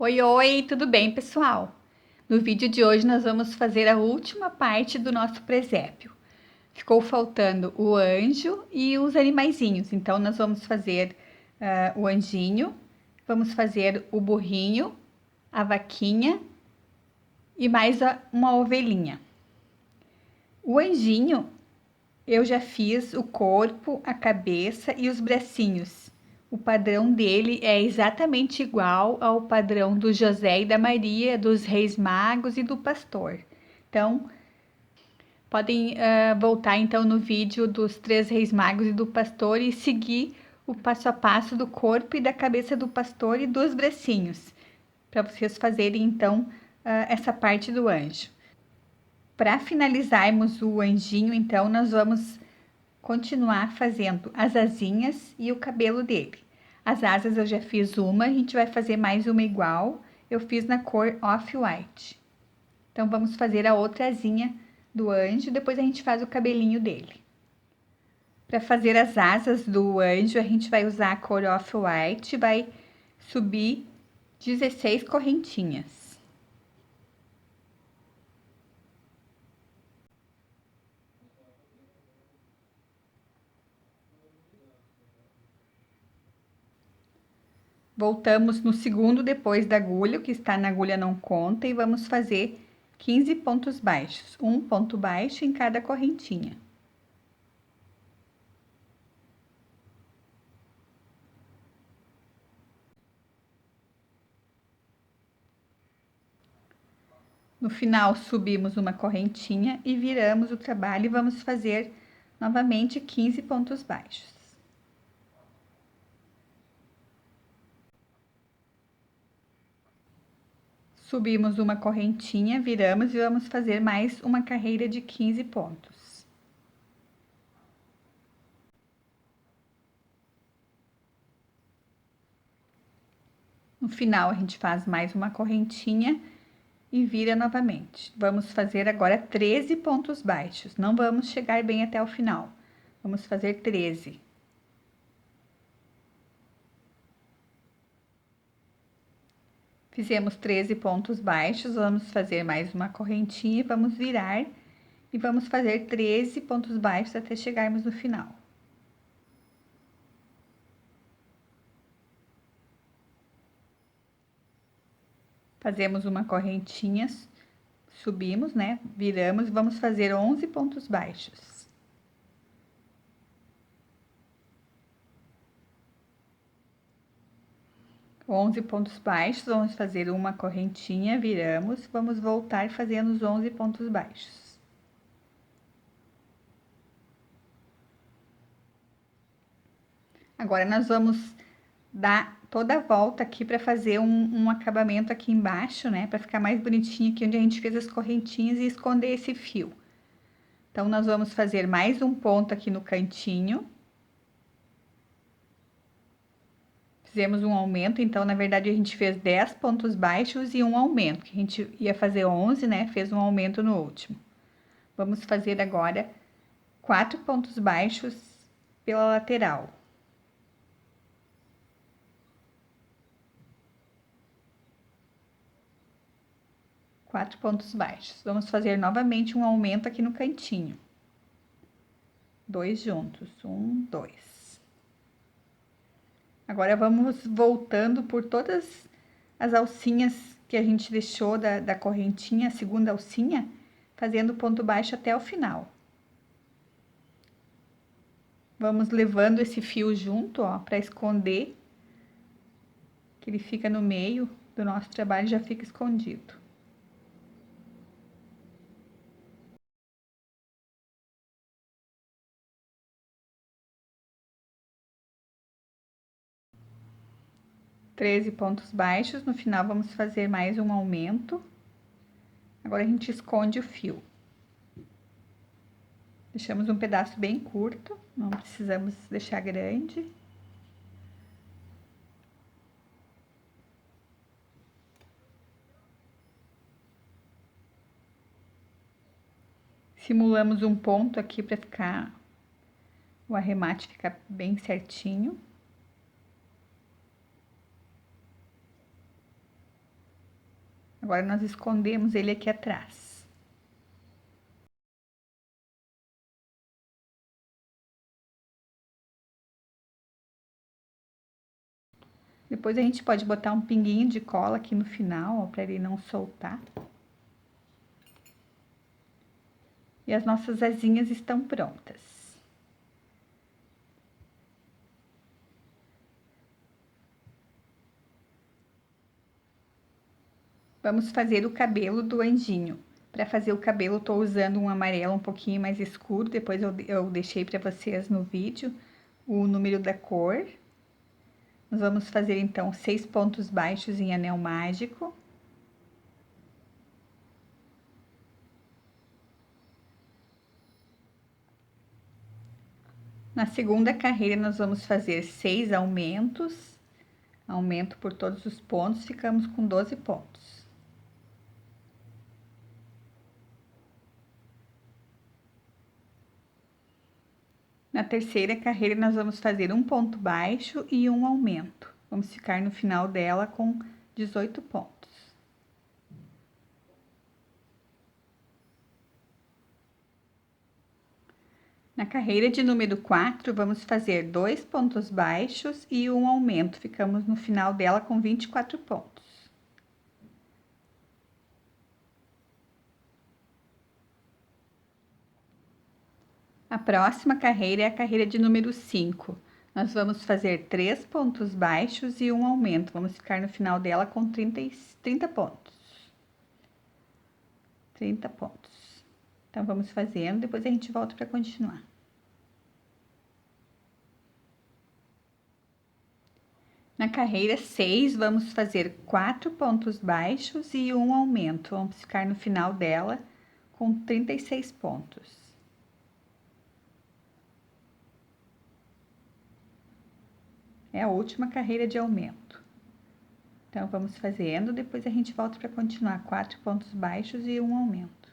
Oi, oi, tudo bem, pessoal? No vídeo de hoje nós vamos fazer a última parte do nosso presépio. Ficou faltando o anjo e os animaizinhos, então nós vamos fazer o anjinho, vamos fazer o burrinho, a vaquinha e mais uma ovelhinha. O anjinho eu já fiz o corpo, a cabeça e os bracinhos. O padrão dele é exatamente igual ao padrão do José e da Maria, dos Reis Magos e do pastor. Então, podem voltar então no vídeo dos três Reis Magos e do pastor e seguir o passo a passo do corpo e da cabeça do pastor e dos bracinhos, para vocês fazerem então essa parte do anjo. Para finalizarmos o anjinho, então, nós vamos continuar fazendo as asinhas e o cabelo dele. As asas eu já fiz uma, a gente vai fazer mais uma igual, eu fiz na cor off-white. Então, vamos fazer a outra asinha do anjo, depois a gente faz o cabelinho dele. Para fazer as asas do anjo, a gente vai usar a cor off-white, vai subir 16 correntinhas. Voltamos no segundo depois da agulha, o que está na agulha não conta, e vamos fazer 15 pontos baixos, um ponto baixo em cada correntinha. No final, subimos uma correntinha e viramos o trabalho e vamos fazer novamente 15 pontos baixos. Subimos uma correntinha, viramos e vamos fazer mais uma carreira de 15 pontos. No final, a gente faz mais uma correntinha e vira novamente. Vamos fazer agora 13 pontos baixos, não vamos chegar bem até o final. Vamos fazer 13. Fizemos 13 pontos baixos, vamos fazer mais uma correntinha, vamos virar e vamos fazer 13 pontos baixos até chegarmos no final. Fazemos uma correntinha, subimos, né? Viramos e vamos fazer 11 pontos baixos. Onze pontos baixos, vamos fazer uma correntinha, viramos, vamos voltar fazendo os 11 pontos baixos. Agora, nós vamos dar toda a volta aqui para fazer um acabamento aqui embaixo, né? Para ficar mais bonitinho aqui onde a gente fez as correntinhas e esconder esse fio. Então, nós vamos fazer mais um ponto aqui no cantinho. Fizemos um aumento, então, na verdade, a gente fez 10 pontos baixos e um aumento, que a gente ia fazer 11, né? Fez um aumento no último. Vamos fazer agora 4 pontos baixos pela lateral. Quatro pontos baixos. Vamos fazer novamente um aumento aqui no cantinho. Dois juntos, um, dois. Agora, vamos voltando por todas as alcinhas que a gente deixou da correntinha, a segunda alcinha, fazendo ponto baixo até o final. Vamos levando esse fio junto, ó, para esconder, que ele fica no meio do nosso trabalho, já fica escondido. Treze pontos baixos, no final vamos fazer mais um aumento. Agora, a gente esconde o fio. Deixamos um pedaço bem curto, não precisamos deixar grande. Simulamos um ponto aqui para ficar, o arremate ficar bem certinho. Agora, nós escondemos ele aqui atrás. Depois, a gente pode botar um pinguinho de cola aqui no final, ó, para ele não soltar. E as nossas asinhas estão prontas. Vamos fazer o cabelo do anjinho. Para fazer o cabelo, tô usando um amarelo um pouquinho mais escuro. Depois eu deixei para vocês no vídeo o número da cor. Nós vamos fazer, então, 6 pontos baixos em anel mágico. Na segunda carreira, nós vamos fazer 6 aumentos. Aumento por todos os pontos, ficamos com 12 pontos. Na terceira carreira, nós vamos fazer um ponto baixo e um aumento. Vamos ficar no final dela com 18 pontos. Na carreira de número 4, vamos fazer 2 pontos baixos e um aumento. Ficamos no final dela com 24 pontos. A próxima carreira é a carreira de número 5. Nós vamos fazer 3 pontos baixos e um aumento. Vamos ficar no final dela com 30 pontos. 30 pontos. Então, vamos fazendo, depois a gente volta para continuar. Na carreira 6, vamos fazer 4 pontos baixos e um aumento. Vamos ficar no final dela com 36 pontos. É a última carreira de aumento. Então, vamos fazendo, depois a gente volta para continuar. 4 pontos baixos e um aumento.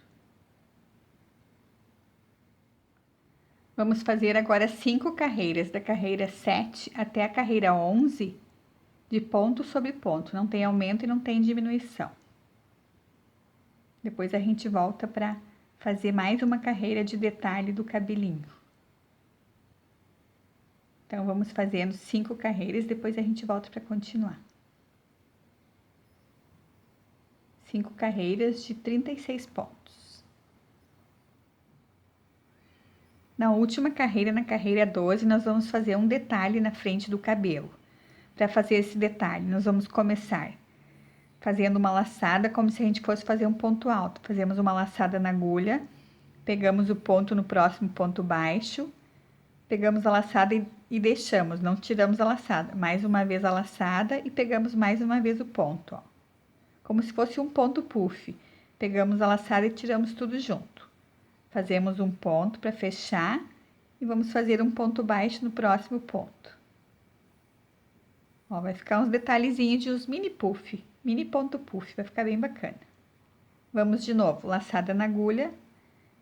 Vamos fazer agora 5 carreiras, da carreira 7 até a carreira 11, de ponto sobre ponto. Não tem aumento e não tem diminuição. Depois a gente volta para fazer mais uma carreira de detalhe do cabelinho. Então, vamos fazendo 5 carreiras, depois a gente volta para continuar. 5 carreiras de 36 pontos. Na última carreira, na carreira 12, nós vamos fazer um detalhe na frente do cabelo. Para fazer esse detalhe, nós vamos começar fazendo uma laçada, como se a gente fosse fazer um ponto alto. Fazemos uma laçada na agulha, pegamos o ponto no próximo ponto baixo, pegamos a laçada e deixamos, não tiramos a laçada. Mais uma vez a laçada e pegamos mais uma vez o ponto, ó. Como se fosse um ponto puff. Pegamos a laçada e tiramos tudo junto. Fazemos um ponto para fechar e vamos fazer um ponto baixo no próximo ponto. Ó, vai ficar uns detalhezinhos de uns mini puff, mini ponto puff, vai ficar bem bacana. Vamos de novo, laçada na agulha,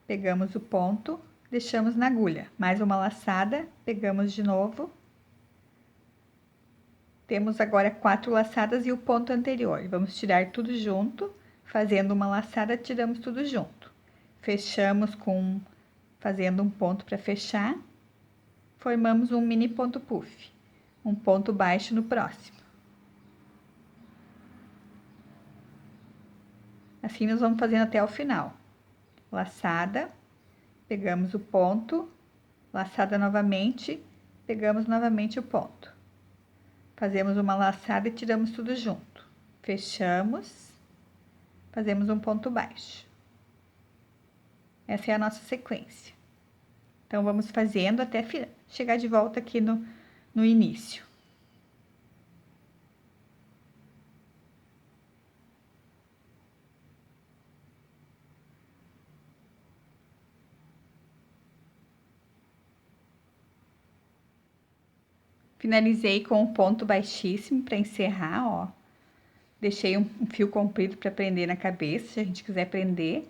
pegamos o ponto, deixamos na agulha, mais uma laçada, pegamos de novo. Temos agora 4 laçadas e o ponto anterior. Vamos tirar tudo junto, fazendo uma laçada, tiramos tudo junto. Fechamos fazendo um ponto para fechar, formamos um mini ponto puff, um ponto baixo no próximo. Assim, nós vamos fazendo até o final. Laçada, pegamos o ponto, laçada novamente, pegamos novamente o ponto. Fazemos uma laçada e tiramos tudo junto. Fechamos, fazemos um ponto baixo. Essa é a nossa sequência. Então, vamos fazendo até chegar de volta aqui no início. Finalizei com um ponto baixíssimo para encerrar, ó. Deixei um fio comprido para prender na cabeça, se a gente quiser prender.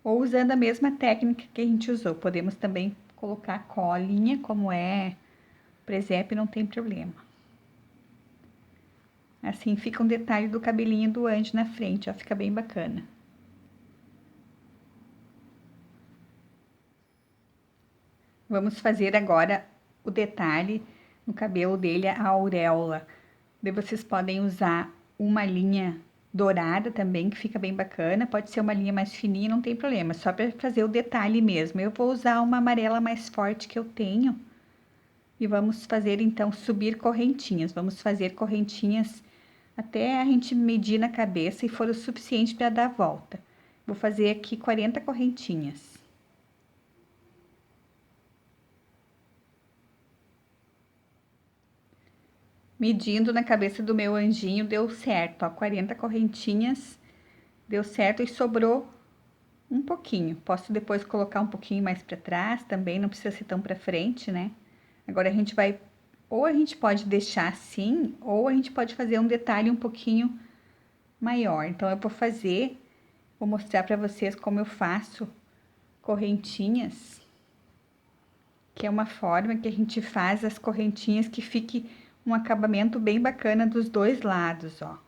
Ou usando a mesma técnica que a gente usou. Podemos também colocar colinha, como é presépio, não tem problema. Assim fica um detalhe do cabelinho do anjo na frente, ó, fica bem bacana. Vamos fazer agora o detalhe no cabelo dele, a auréola. Daí vocês podem usar uma linha dourada também, que fica bem bacana. Pode ser uma linha mais fininha, não tem problema, só para fazer o detalhe mesmo. Eu vou usar uma amarela mais forte que eu tenho. E vamos fazer então subir correntinhas. Vamos fazer correntinhas até a gente medir na cabeça e for o suficiente para dar a volta. Vou fazer aqui 40 correntinhas. Medindo na cabeça do meu anjinho, deu certo, ó, 40 correntinhas, deu certo e sobrou um pouquinho. Posso depois colocar um pouquinho mais para trás também, não precisa ser tão para frente, né? Agora a gente vai, ou a gente pode deixar assim, ou a gente pode fazer um detalhe um pouquinho maior. Então eu vou mostrar para vocês como eu faço correntinhas, que é uma forma que a gente faz as correntinhas que fique um acabamento bem bacana dos dois lados, ó.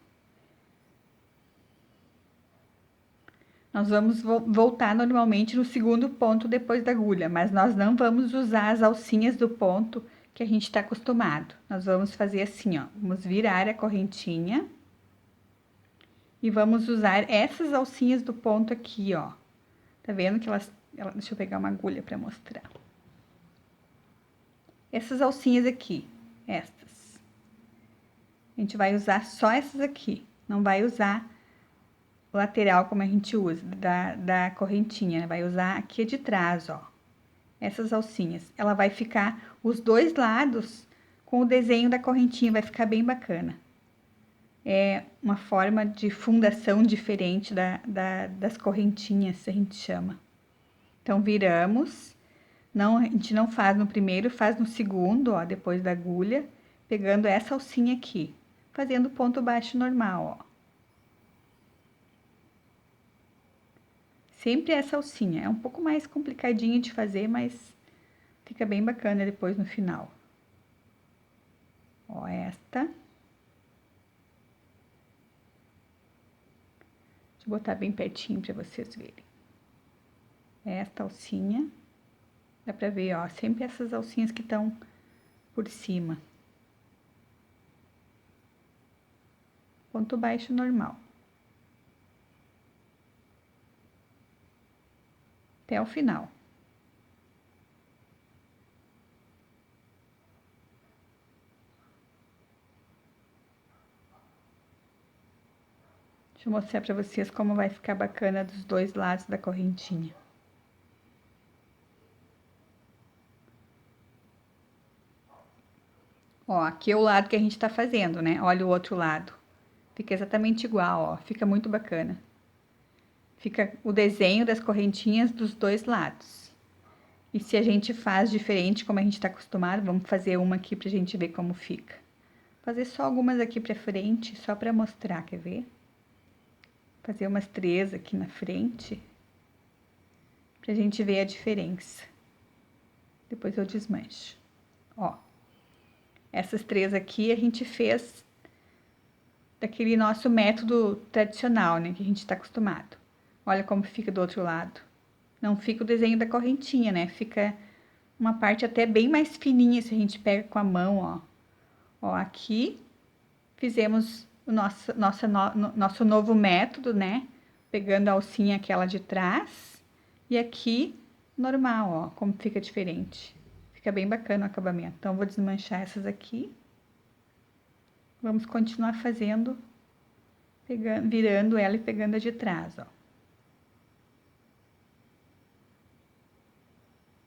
Nós vamos voltar normalmente no segundo ponto depois da agulha, mas nós não vamos usar as alcinhas do ponto que a gente está acostumado. Nós vamos fazer assim, ó, vamos virar a correntinha e vamos usar essas alcinhas do ponto aqui, ó. Tá vendo que deixa eu pegar uma agulha para mostrar. Essas alcinhas aqui, estas. A gente vai usar só essas aqui, não vai usar lateral como a gente usa, da correntinha, vai usar aqui de trás, ó. Essas alcinhas, ela vai ficar os dois lados com o desenho da correntinha, vai ficar bem bacana. É uma forma de fundação diferente das correntinhas, a gente chama. Então, viramos, a gente não faz no primeiro, faz no segundo, ó, depois da agulha, pegando essa alcinha aqui, fazendo ponto baixo normal, ó. Sempre essa alcinha, é um pouco mais complicadinho de fazer, mas fica bem bacana depois no final. Ó, esta. Deixa eu botar bem pertinho para vocês verem. Esta alcinha, dá pra ver, ó, sempre essas alcinhas que estão por cima. Ponto baixo normal. Até o final. Deixa eu mostrar pra vocês como vai ficar bacana dos dois lados da correntinha. Ó, aqui é o lado que a gente tá fazendo, né? Olha o outro lado. Fica exatamente igual, ó. Fica muito bacana. Fica o desenho das correntinhas dos dois lados. E se a gente faz diferente, como a gente tá acostumado, vamos fazer uma aqui pra gente ver como fica. Fazer só algumas aqui pra frente, só pra mostrar, quer ver? Fazer umas 3 aqui na frente, pra gente ver a diferença. Depois eu desmancho. Ó, essas 3 aqui a gente fez daquele nosso método tradicional, né, que a gente tá acostumado. Olha como fica do outro lado. Não fica o desenho da correntinha, né, fica uma parte até bem mais fininha se a gente pega com a mão, ó. Ó, aqui fizemos o nosso novo método, né? Pegando a alcinha aquela de trás e aqui normal, ó, como fica diferente. Fica bem bacana o acabamento. Então, vou desmanchar essas aqui. Vamos continuar fazendo, virando ela e pegando a de trás, ó.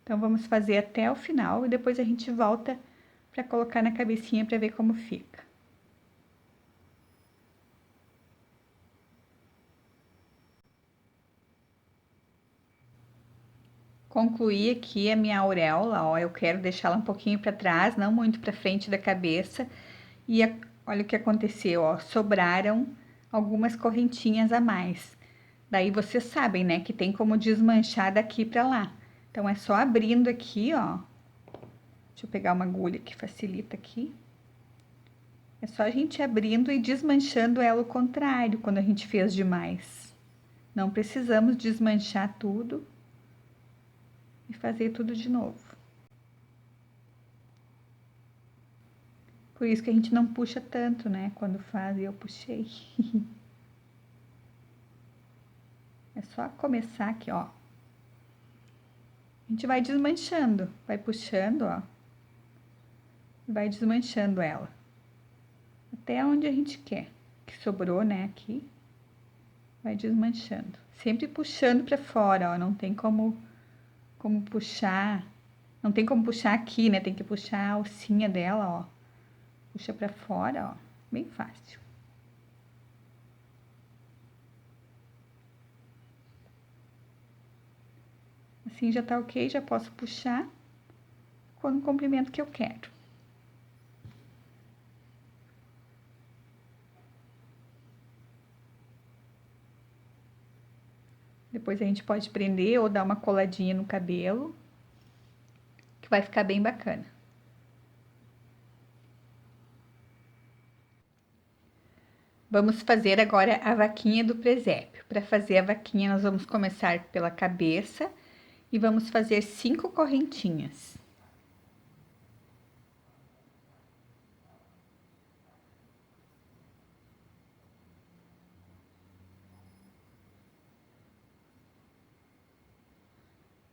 Então, vamos fazer até o final e depois a gente volta para colocar na cabecinha para ver como fica. Concluí aqui a minha auréola, ó, eu quero deixá-la um pouquinho para trás, não muito para frente da cabeça. E olha o que aconteceu, ó, sobraram algumas correntinhas a mais. Daí vocês sabem, né, que tem como desmanchar daqui para lá. Então, é só abrindo aqui, ó. Deixa eu pegar uma agulha que facilita aqui. É só a gente abrindo e desmanchando ela ao contrário, quando a gente fez demais. Não precisamos desmanchar tudo e fazer tudo de novo. Por isso que a gente não puxa tanto, né? Quando faz, eu puxei. É só começar aqui, ó. A gente vai desmanchando, vai puxando, ó. Vai desmanchando ela. Até onde a gente quer. Que sobrou, né, aqui. Vai desmanchando. Sempre puxando pra fora, ó. Não tem como puxar. Não tem como puxar aqui, né? Tem que puxar a alcinha dela, ó. Puxa pra fora, ó. Bem fácil. Assim já tá ok, já posso puxar com o comprimento que eu quero. Depois a gente pode prender ou dar uma coladinha no cabelo, que vai ficar bem bacana. Vamos fazer agora a vaquinha do presépio. Para fazer a vaquinha, nós vamos começar pela cabeça e vamos fazer 5 correntinhas.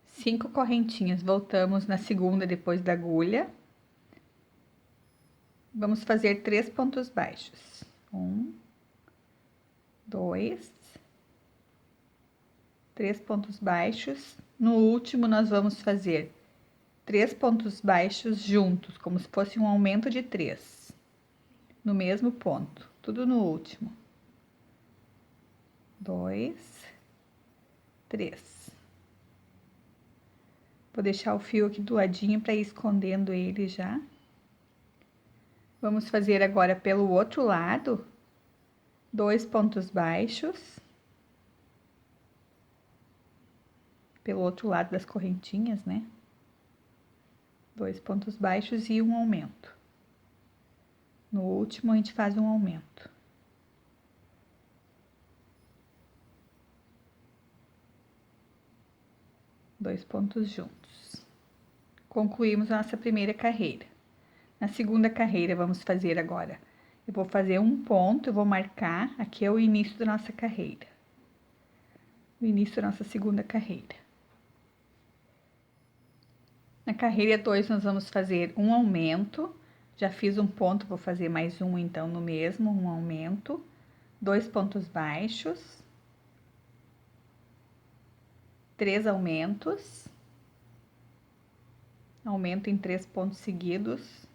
Cinco correntinhas, voltamos na segunda depois da agulha. Vamos fazer 3 pontos baixos. 1, 2, 3 pontos baixos. No último, nós vamos fazer 3 pontos baixos juntos, como se fosse um aumento de 3. No mesmo ponto, tudo no último. 2, 3. Vou deixar o fio aqui do ladinho para ir escondendo ele já. Vamos fazer agora pelo outro lado, 2 pontos baixos. Pelo outro lado das correntinhas, né? 2 pontos baixos e um aumento. No último, a gente faz um aumento. Dois pontos juntos. Concluímos a nossa primeira carreira. Na segunda carreira, vamos fazer agora. Eu vou fazer um ponto, eu vou marcar, aqui é o início da nossa carreira. O início da nossa segunda carreira. Na carreira 2, nós vamos fazer um aumento. Já fiz um ponto, vou fazer mais um, então, no mesmo, um aumento. 2 pontos baixos. 3 aumentos. Aumento em 3 pontos seguidos.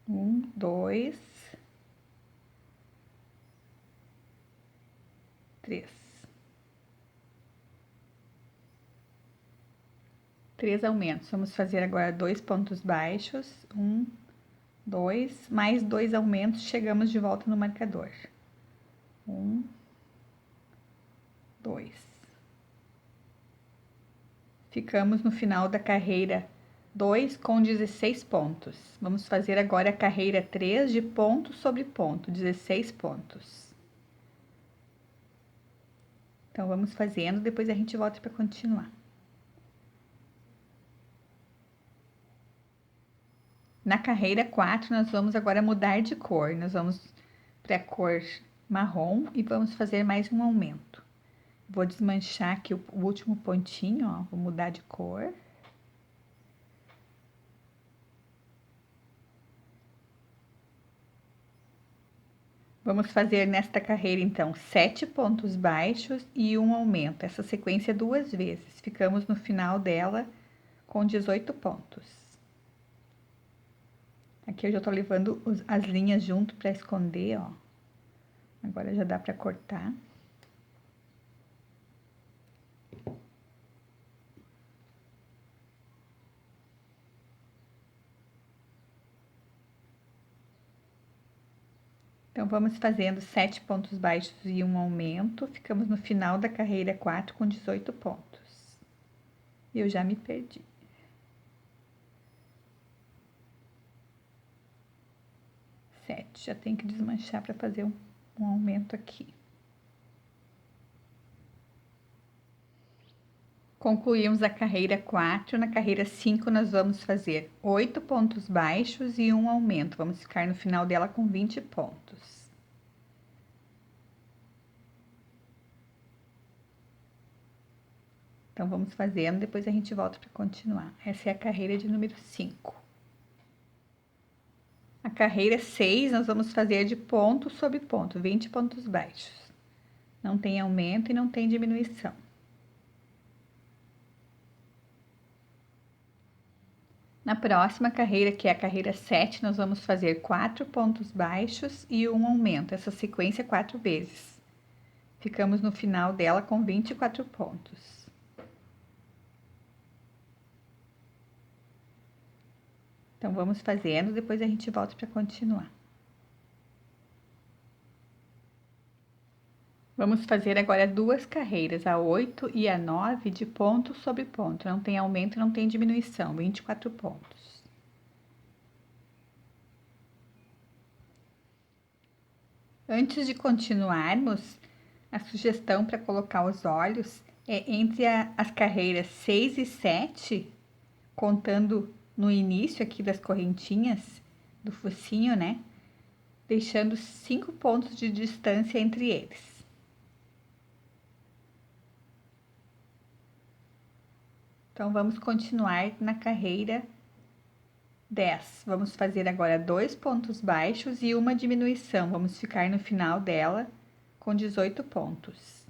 2, 3. 3 aumentos. Vamos fazer agora 2 pontos baixos. 1, 2, mais 2 aumentos, chegamos de volta no marcador. 1, 2. Ficamos no final da carreira 2 com 16 pontos. Vamos fazer agora a carreira 3 de ponto sobre ponto, 16 pontos. Então, vamos fazendo, depois a gente volta para continuar. Na carreira 4, nós vamos agora mudar de cor. Nós vamos para a cor marrom e vamos fazer mais um aumento. Vou desmanchar aqui o último pontinho, ó, vou mudar de cor. Vamos fazer nesta carreira, então, 7 pontos baixos e um aumento. Essa sequência 2 vezes. Ficamos no final dela com 18 pontos. Aqui eu já tô levando as linhas junto para esconder, ó. Agora já dá para cortar. Então, vamos fazendo 7 pontos baixos e um aumento. Ficamos no final da carreira 4 com 18 pontos. E eu já me perdi. 7. Já tem que desmanchar para fazer um aumento aqui. Concluímos a carreira 4. Na carreira 5, nós vamos fazer 8 pontos baixos e um aumento. Vamos ficar no final dela com 20 pontos. Então, vamos fazendo, depois a gente volta para continuar. Essa é a carreira de número 5. A carreira 6, nós vamos fazer de ponto sobre ponto, 20 pontos baixos. Não tem aumento e não tem diminuição. Na próxima carreira, que é a carreira 7, nós vamos fazer 4 pontos baixos e um aumento. Essa sequência 4 vezes. Ficamos no final dela com 24 pontos. Então, vamos fazendo, depois a gente volta para continuar. Vamos fazer agora duas carreiras, a 8 e a 9, de ponto sobre ponto. Não tem aumento, não tem diminuição, 24 pontos. Antes de continuarmos, a sugestão para colocar os olhos é entre as carreiras 6 e 7, contando no início aqui das correntinhas do focinho, né? Deixando 5 pontos de distância entre eles. Então, vamos continuar na carreira 10. Vamos fazer agora 2 pontos baixos e uma diminuição. Vamos ficar no final dela com 18 pontos.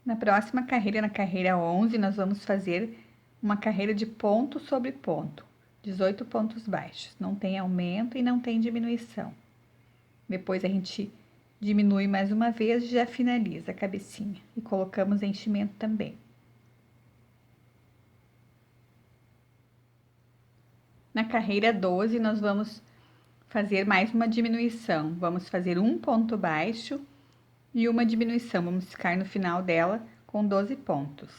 Na próxima carreira, na carreira 11, nós vamos fazer uma carreira de ponto sobre ponto, 18 pontos baixos. Não tem aumento e não tem diminuição. Depois a gente diminui mais uma vez e já finaliza a cabecinha. E colocamos enchimento também. Na carreira 12, nós vamos fazer mais uma diminuição. Vamos fazer um ponto baixo e uma diminuição. Vamos ficar no final dela com 12 pontos.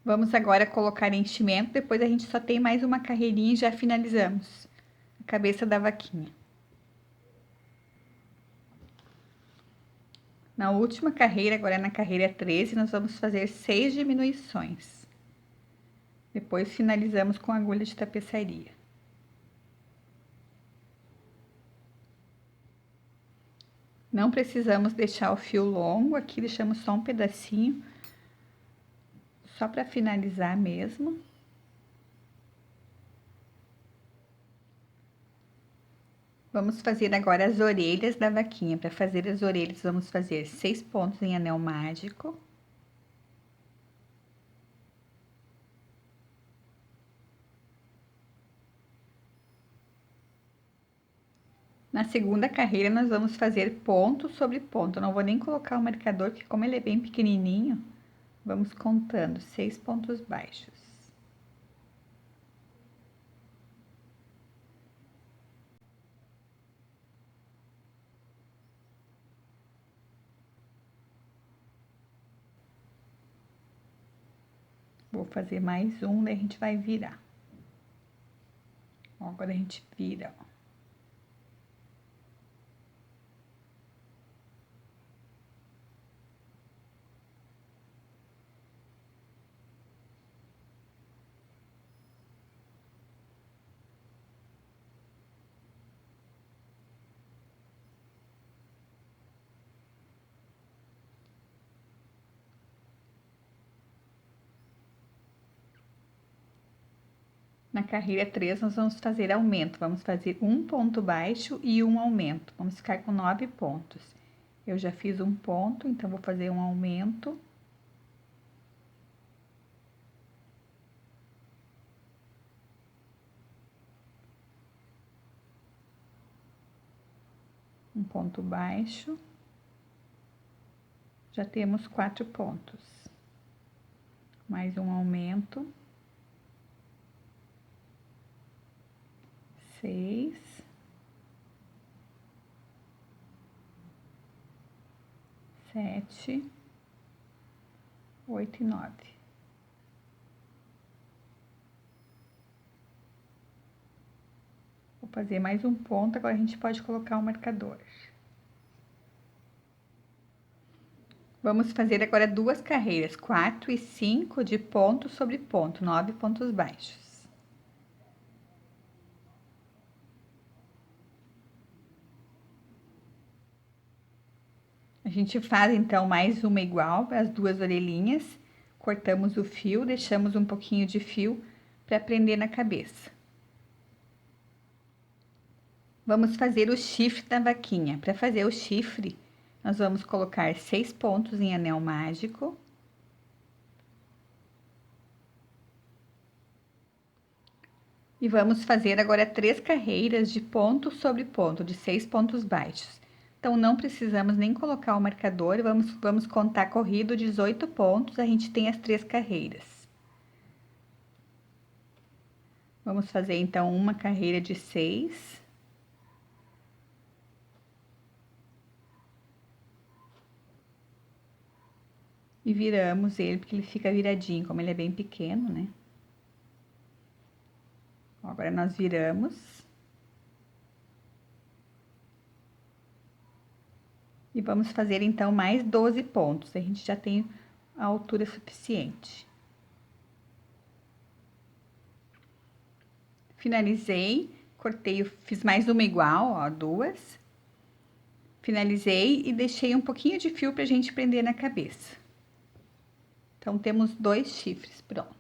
Vamos agora colocar enchimento, depois a gente só tem mais uma carreirinha e já finalizamos a cabeça da vaquinha. Na última carreira, agora na carreira 13, nós vamos fazer 6 diminuições. Depois finalizamos com agulha de tapeçaria. Não precisamos deixar o fio longo, aqui deixamos só um pedacinho, só para finalizar mesmo. Vamos fazer agora as orelhas da vaquinha. Para fazer as orelhas, vamos fazer 6 pontos em anel mágico. Na segunda carreira, nós vamos fazer ponto sobre ponto. Eu não vou nem colocar o marcador, porque como ele é bem pequenininho, vamos contando 6 pontos baixos. Vou fazer mais um, daí a gente vai virar. Ó, agora a gente vira, ó. Na carreira 3, nós vamos fazer aumento. Vamos fazer um ponto baixo e um aumento. Vamos ficar com 9 pontos. Eu já fiz um ponto, então vou fazer um aumento. Um ponto baixo. Já temos 4 pontos. Mais um aumento. 6. 7, 8 e 9. Vou fazer mais um ponto, agora a gente pode colocar um marcador. Vamos fazer agora duas carreiras, 4 e 5 de ponto sobre ponto, 9 pontos baixos. A gente faz então mais uma igual, as duas orelhinhas, cortamos o fio, deixamos um pouquinho de fio para prender na cabeça. Vamos fazer o chifre da vaquinha. Para fazer o chifre, nós vamos colocar 6 pontos em anel mágico. E vamos fazer agora 3 carreiras de ponto sobre ponto, de 6 pontos baixos. Então, não precisamos nem colocar o marcador, vamos contar corrido 18 pontos, a gente tem as 3 carreiras. Vamos fazer, então, uma carreira de 6. E viramos ele, porque ele fica viradinho, como ele é bem pequeno, né? Agora, nós viramos. E vamos fazer, então, mais 12 pontos. A gente já tem a altura suficiente. Finalizei, cortei, fiz mais uma igual, ó, 2. Finalizei e deixei um pouquinho de fio pra gente prender na cabeça. Então, temos 2 chifres prontos.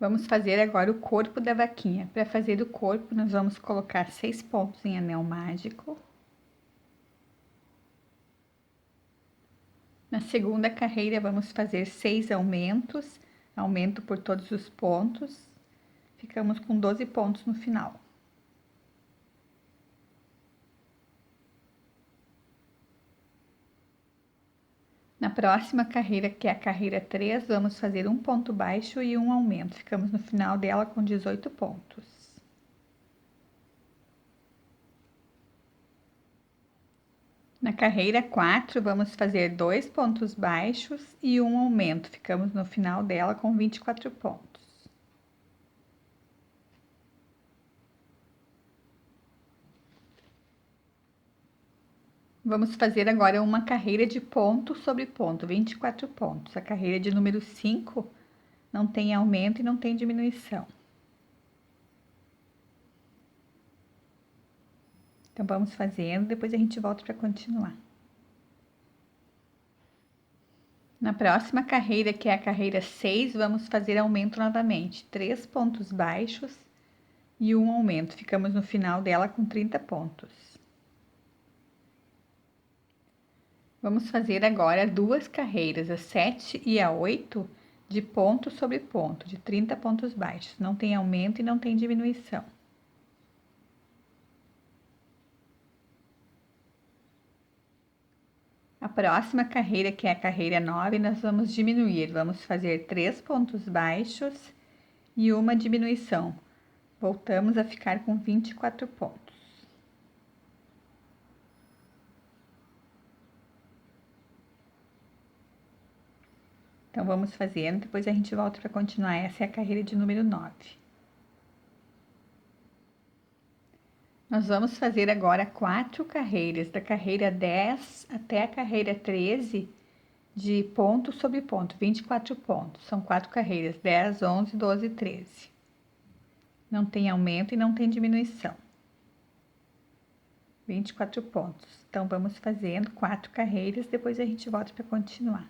Vamos fazer agora o corpo da vaquinha. Para fazer o corpo, nós vamos colocar 6 pontos em anel mágico. Na segunda carreira, vamos fazer 6 aumentos, aumento por todos os pontos. Ficamos com 12 pontos no final. Na próxima carreira, que é a carreira 3, vamos fazer um ponto baixo e um aumento. Ficamos no final dela com 18 pontos. Na carreira 4, vamos fazer 2 pontos baixos e um aumento. Ficamos no final dela com 24 pontos. Vamos fazer agora uma carreira de ponto sobre ponto, 24 pontos. A carreira de número 5 não tem aumento e não tem diminuição. Então, vamos fazendo, depois a gente volta para continuar. Na próxima carreira, que é a carreira 6, vamos fazer aumento novamente. 3 pontos baixos e um aumento. Ficamos no final dela com 30 pontos. Vamos fazer agora duas carreiras, a 7 e a 8, de ponto sobre ponto, de 30 pontos baixos. Não tem aumento e não tem diminuição. A próxima carreira, que é a carreira 9, nós vamos diminuir. Vamos fazer 3 pontos baixos e uma diminuição. Voltamos a ficar com 24 pontos. Então, vamos fazendo, depois a gente volta para continuar. Essa é a carreira de número 9. Nós vamos fazer agora 4 carreiras, da carreira 10 até a carreira 13, de ponto sobre ponto, 24 pontos. São 4 carreiras, 10, 11, 12 e 13. Não tem aumento e não tem diminuição. 24 pontos. Então, vamos fazendo 4 carreiras, depois a gente volta para continuar.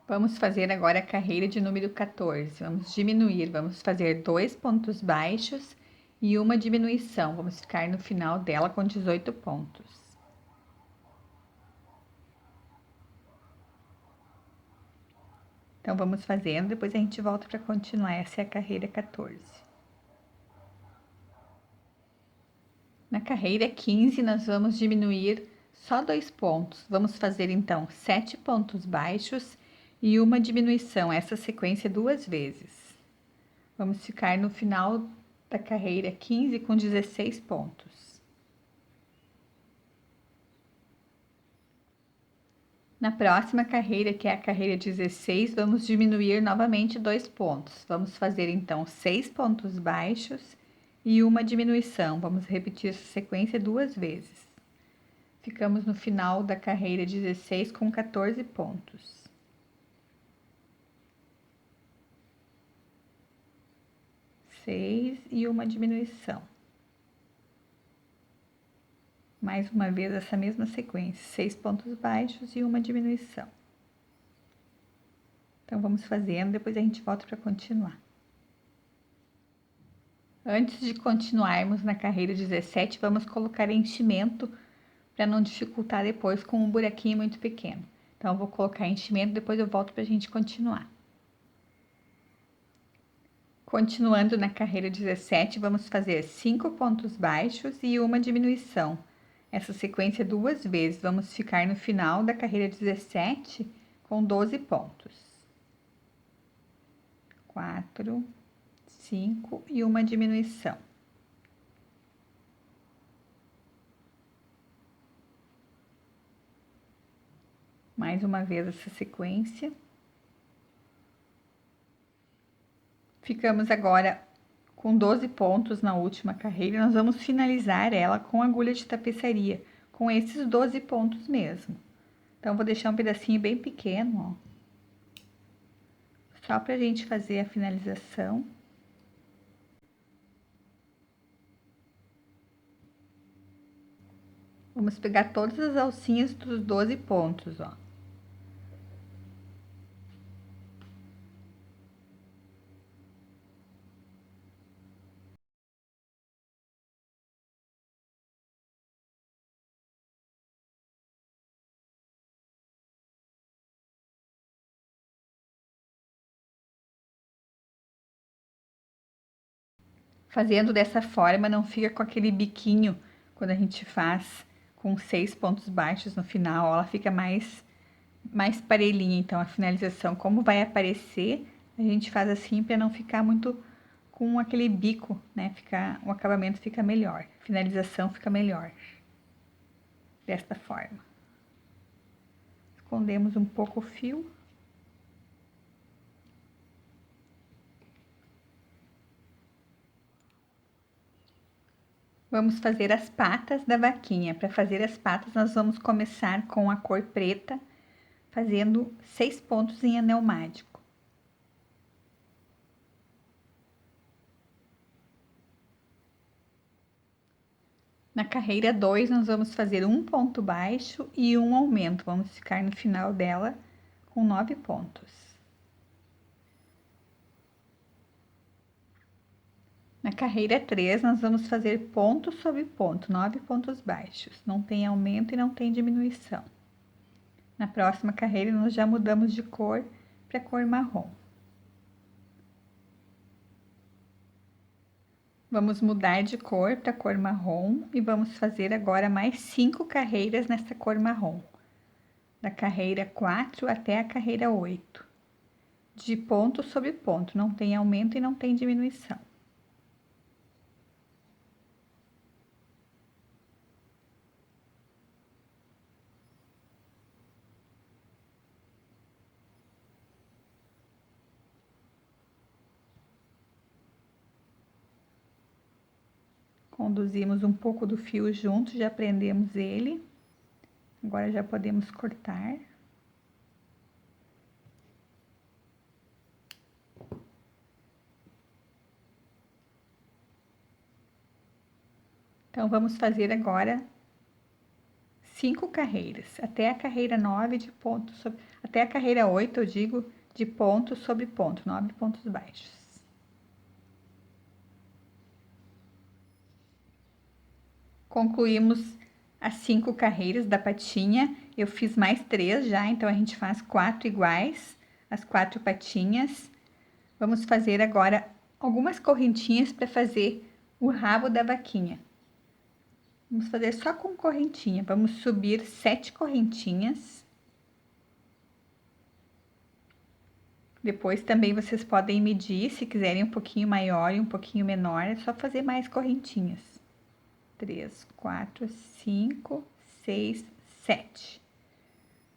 Vamos fazer agora a carreira de número 14. Vamos diminuir, vamos fazer 2 pontos baixos e uma diminuição. Vamos ficar no final dela com 18 pontos. Então, vamos fazendo, depois a gente volta para continuar. Essa é a carreira 14. Na carreira 15, nós vamos diminuir só 2 pontos. Vamos fazer, então, 7 pontos baixos e uma diminuição, essa sequência 2 vezes. Vamos ficar no final da carreira 15 com 16 pontos. Na próxima carreira, que é a carreira 16, vamos diminuir novamente 2 pontos. Vamos fazer então 6 pontos baixos e uma diminuição. Vamos repetir essa sequência 2 vezes. Ficamos no final da carreira 16 com 14 pontos. 6 e uma diminuição. Mais uma vez essa mesma sequência, 6 pontos baixos e uma diminuição. Então, vamos fazendo, depois a gente volta para continuar. Antes de continuarmos na carreira 17, vamos colocar enchimento para não dificultar depois com um buraquinho muito pequeno. Então, eu vou colocar enchimento, depois eu volto para a gente continuar. Continuando na carreira 17, vamos fazer 5 pontos baixos e uma diminuição. Essa sequência 2 vezes, vamos ficar no final da carreira 17 com 12 pontos. 4, 5 e uma diminuição. Mais uma vez essa sequência. Ficamos agora com 12 pontos na última carreira, nós vamos finalizar ela com agulha de tapeçaria, com esses 12 pontos mesmo. Então, vou deixar um pedacinho bem pequeno, ó. Só pra gente fazer a finalização. Vamos pegar todas as alcinhas dos 12 pontos, ó. Fazendo dessa forma, não fica com aquele biquinho quando a gente faz com 6 pontos baixos no final, ó, ela fica mais parelhinha. Então, a finalização, como vai aparecer, a gente faz assim para não ficar muito com aquele bico, né? O acabamento fica melhor, a finalização fica melhor. Desta forma. Escondemos um pouco o fio. Vamos fazer as patas da vaquinha. Para fazer as patas, nós vamos começar com a cor preta, fazendo 6 pontos em anel mágico. Na carreira 2, nós vamos fazer um ponto baixo e um aumento. Vamos ficar no final dela com 9 pontos. Na carreira 3, nós vamos fazer ponto sobre ponto, 9 pontos baixos. Não tem aumento e não tem diminuição. Na próxima carreira, nós já mudamos de cor para cor marrom. Vamos mudar de cor para cor marrom e vamos fazer agora mais 5 carreiras nessa cor marrom. Da carreira 4 até a carreira 8. De ponto sobre ponto, não tem aumento e não tem diminuição. Conduzimos um pouco do fio junto, já prendemos ele. Agora já podemos cortar. Então, vamos fazer agora 5 carreiras, até a carreira 9 de ponto sobre... Até a carreira 8, eu digo, de ponto sobre ponto, 9 pontos baixos. Concluímos as 5 carreiras da patinha. Eu fiz mais 3 já, então a gente faz 4 iguais, as 4 patinhas. Vamos fazer agora algumas correntinhas para fazer o rabo da vaquinha. Vamos fazer só com correntinha. Vamos subir 7 correntinhas. Depois também vocês podem medir, se quiserem um pouquinho maior e um pouquinho menor, é só fazer mais correntinhas. 3, 4, 5, 6, 7.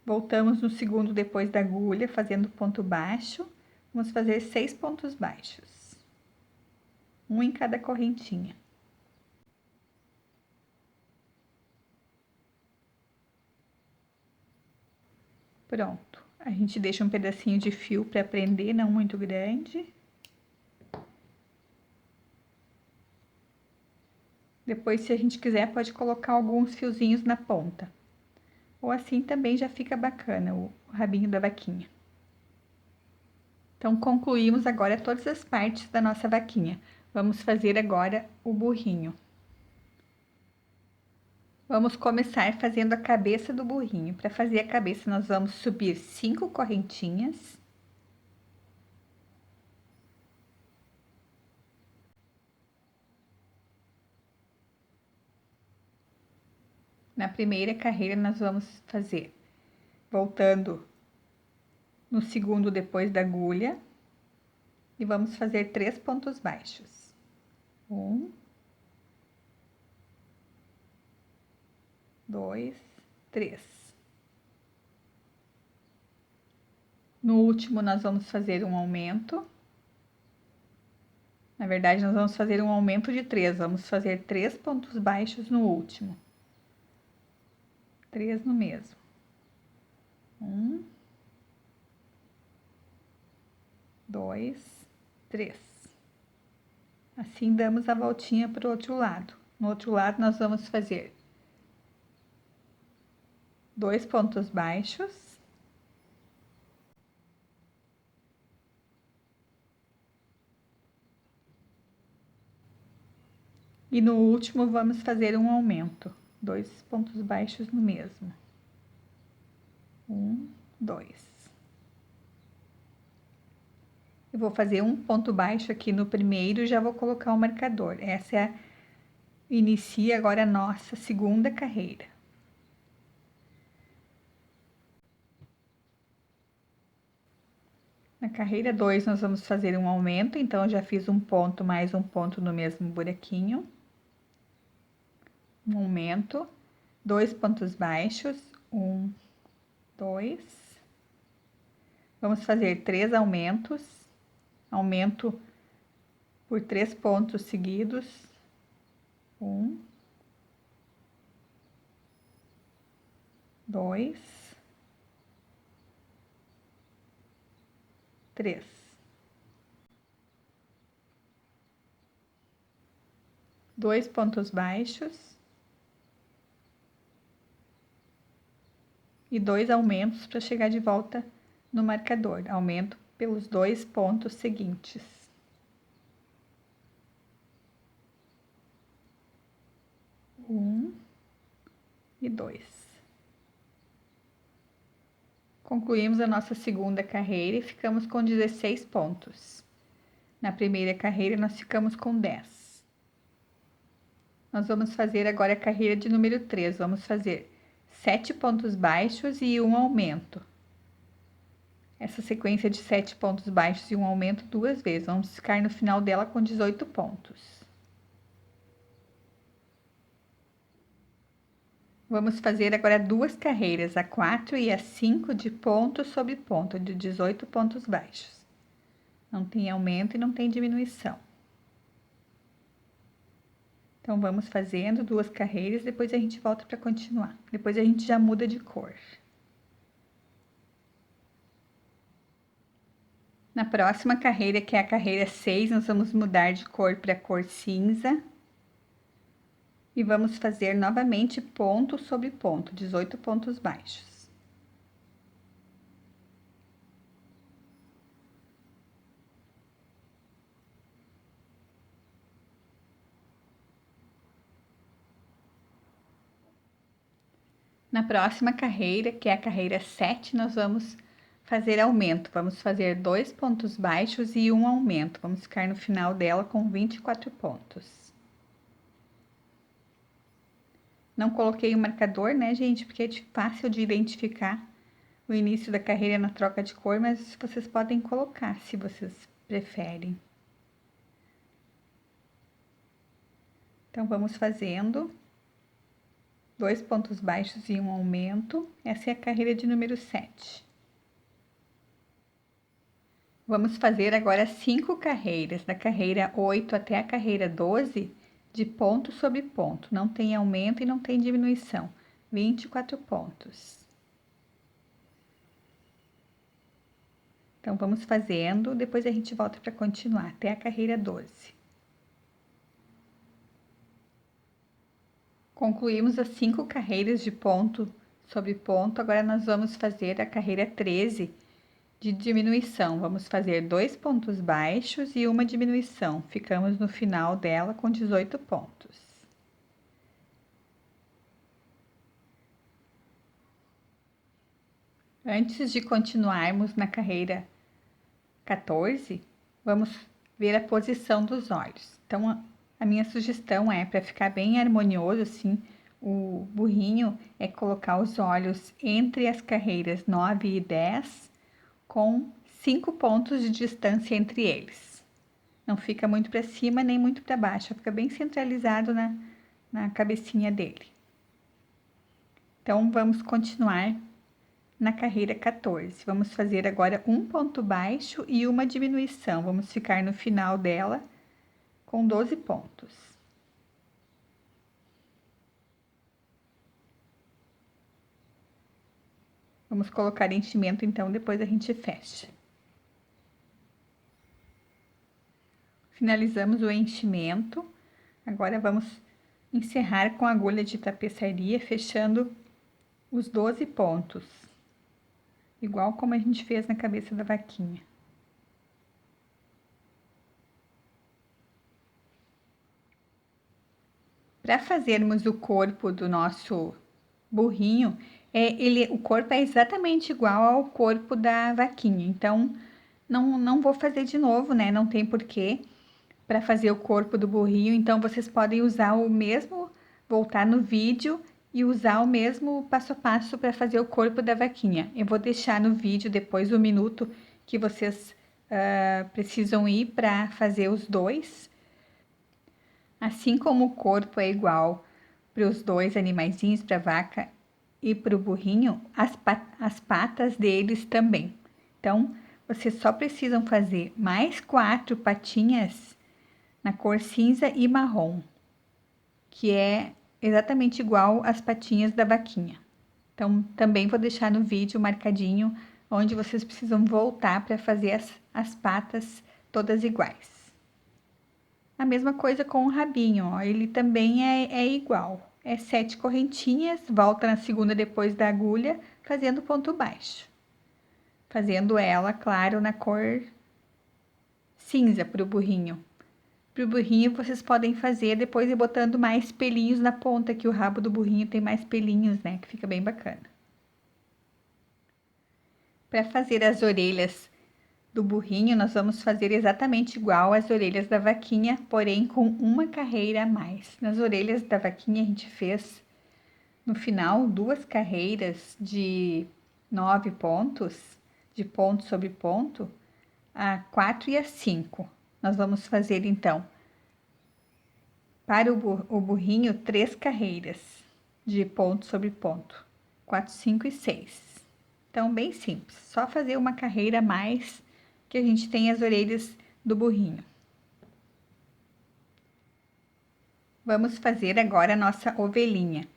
Voltamos no segundo depois da agulha, fazendo ponto baixo. Vamos fazer 6 pontos baixos. Um em cada correntinha. Pronto. A gente deixa um pedacinho de fio para prender, não muito grande. Depois, se a gente quiser, pode colocar alguns fiozinhos na ponta. Ou assim também já fica bacana o rabinho da vaquinha. Então, concluímos agora todas as partes da nossa vaquinha. Vamos fazer agora o burrinho. Vamos começar fazendo a cabeça do burrinho. Para fazer a cabeça, nós vamos subir 5 correntinhas. Na primeira carreira, nós vamos fazer voltando no segundo depois da agulha e vamos fazer 3 pontos baixos. 1, 2, 3. No último, nós vamos fazer um aumento. Na verdade, nós vamos fazer um aumento de 3. Vamos fazer 3 pontos baixos no último. 3 no mesmo. 1, 2, 3. Assim, damos a voltinha para o outro lado. No outro lado, nós vamos fazer 2 pontos baixos. E no último, vamos fazer um aumento. 2 pontos baixos no mesmo. 1, 2. Eu vou fazer um ponto baixo aqui no primeiro e já vou colocar o marcador. Essa é inicia agora a nossa segunda carreira. Na carreira 2, nós vamos fazer um aumento, então eu já fiz um ponto mais um ponto no mesmo buraquinho. Um aumento, 2 pontos baixos, 1, 2. Vamos fazer 3 aumentos, aumento por 3 pontos seguidos. 1, 2, 3. Dois pontos baixos e 2 aumentos para chegar de volta no marcador. Aumento pelos 2 pontos seguintes. 1 e 2. Concluímos a nossa segunda carreira e ficamos com 16 pontos. Na primeira carreira, nós ficamos com 10. Nós vamos fazer agora a carreira de número 3. Vamos fazer 7 pontos baixos e um aumento. Essa sequência de 7 pontos baixos e um aumento 2 vezes. Vamos ficar no final dela com 18 pontos. Vamos fazer agora 2 carreiras, a 4 e a 5 de ponto sobre ponto, de 18 pontos baixos. Não tem aumento e não tem diminuição. Então, vamos fazendo 2 carreiras, depois a gente volta para continuar. Depois a gente já muda de cor. Na próxima carreira, que é a carreira 6, nós vamos mudar de cor para cor cinza. E vamos fazer novamente ponto sobre ponto, 18 pontos baixos. Na próxima carreira, que é a carreira 7, nós vamos fazer aumento. Vamos fazer 2 pontos baixos e um aumento. Vamos ficar no final dela com 24 pontos. Não coloquei o marcador, né, gente? Porque é fácil de identificar o início da carreira na troca de cor, mas vocês podem colocar se vocês preferem. Então, vamos fazendo 2 pontos baixos e um aumento. Essa é a carreira de número 7. Vamos fazer agora 5 carreiras, da carreira 8 até a carreira 12, de ponto sobre ponto. Não tem aumento e não tem diminuição. 24 pontos. Então, vamos fazendo, depois a gente volta para continuar, até a carreira 12. Concluímos as 5 carreiras de ponto sobre ponto, agora nós vamos fazer a carreira 13 de diminuição. Vamos fazer 2 pontos baixos e uma diminuição. Ficamos no final dela com 18 pontos. Antes de continuarmos na carreira 14, vamos ver a posição dos olhos. Então, a minha sugestão é, para ficar bem harmonioso assim, o burrinho é colocar os olhos entre as carreiras 9 e 10, com 5 pontos de distância entre eles. Não fica muito para cima nem muito para baixo, fica bem centralizado na cabecinha dele. Então, vamos continuar na carreira 14. Vamos fazer agora um ponto baixo e uma diminuição. Vamos ficar no final dela com 12 pontos. Vamos colocar enchimento, então, depois a gente fecha. Finalizamos o enchimento. Agora, vamos encerrar com a agulha de tapeçaria, fechando os 12 pontos. Igual como a gente fez na cabeça da vaquinha. Para fazermos o corpo do nosso burrinho, o corpo é exatamente igual ao corpo da vaquinha. Então, não vou fazer de novo, né? Não tem porquê para fazer o corpo do burrinho. Então, vocês podem usar o mesmo, voltar no vídeo e usar o mesmo passo a passo para fazer o corpo da vaquinha. Eu vou deixar no vídeo depois o minuto que vocês precisam ir para fazer os dois. Assim como o corpo é igual para os dois animaizinhos, para a vaca e para o burrinho, as patas deles também. Então, vocês só precisam fazer mais 4 patinhas na cor cinza e marrom, que é exatamente igual às patinhas da vaquinha. Então, também vou deixar no vídeo marcadinho onde vocês precisam voltar para fazer as patas todas iguais. A mesma coisa com o rabinho, ó, ele também é igual. É 7 correntinhas, volta na segunda depois da agulha, fazendo ponto baixo. Fazendo ela, claro, na cor cinza para o burrinho. Para o burrinho, vocês podem fazer depois ir botando mais pelinhos na ponta, que o rabo do burrinho tem mais pelinhos, né? Que fica bem bacana. Para fazer as orelhas do burrinho, nós vamos fazer exatamente igual às orelhas da vaquinha, porém com uma carreira a mais. Nas orelhas da vaquinha, a gente fez, no final, 2 carreiras de 9 pontos, de ponto sobre ponto, a 4 e a 5. Nós vamos fazer, então, para o burrinho, 3 carreiras de ponto sobre ponto, 4, 5 e 6. Então, bem simples, só fazer uma carreira a mais que a gente tem as orelhas do burrinho. Vamos fazer agora a nossa ovelhinha.